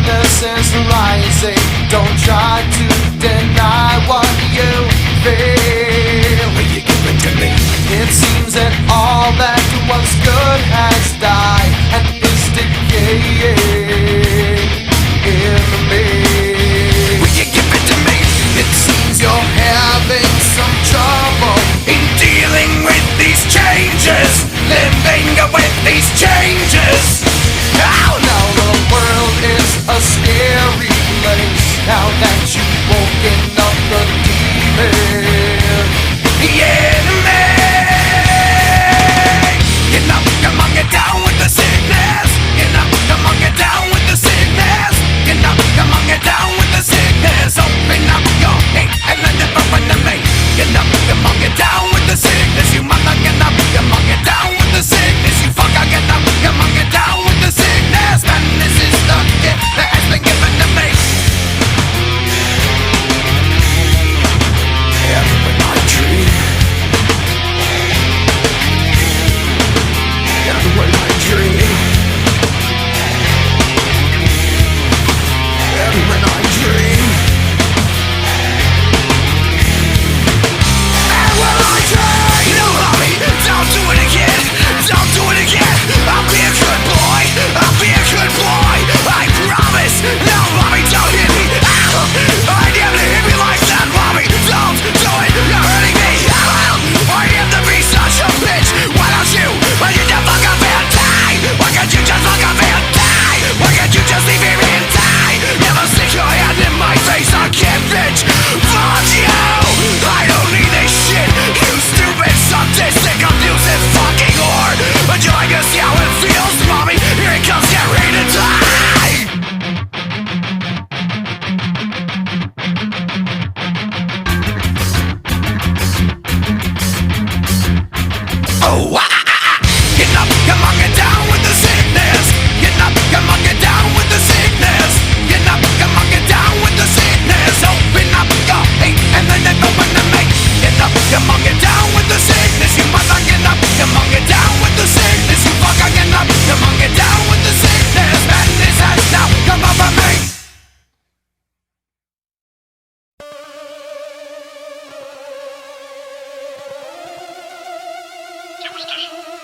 darkness is rising. Don't try to deny what you feel. Will you give it to me? It seems that all that was good has died and is decaying in me. Will you give it to me? It seems you're having some trouble In dealing with these changes, living with these changes. now. Now the world is a scary place. Now that you've woken up the demon, The enemy. Get up, come on, get down with the sickness. Get up, come on, get down with the sickness. Get up, come on, get down with the sickness. Open up your hate and let it open to me. Get up, come on, get down with the sickness. You mother, get up, come on, get down with the sickness. You fucker, get up, come on, get down with the sickness. Man, this is the gift that has been given to me. Every when I dream, every when I dream, every when I dream, and when I dream. No, mommy, don't do it again. Don't do it again. I'll be a good boy. I'll be a good boy. I promise. No, mommy, don't hit me. I never hit me like that, mommy. Don't do it. You're hurting me. I am the beast, such a bitch. Why don't you? Why you just fuck up and die? Why can't you just fuck up and die? Why can't you just leave me and die? Never stick your hand in my face. I can't bitch. Fuck you. I don't need this shit. You stupid, sadistic, abusive fucking whore. Would you like to see how it feels, mommy? Here it comes, get ready to die. Oh, get up, come on, get down with the sickness. Get up, come on, get down with the sickness. Get up, come on, get down with the sickness. Open up your hate and then it open to me. Get up, come on, get down with the sickness. You mother, get up, come on, get down with the sickness. You fucker, get up, come on, get down with the sickness. Madness has now come over me. Superstition.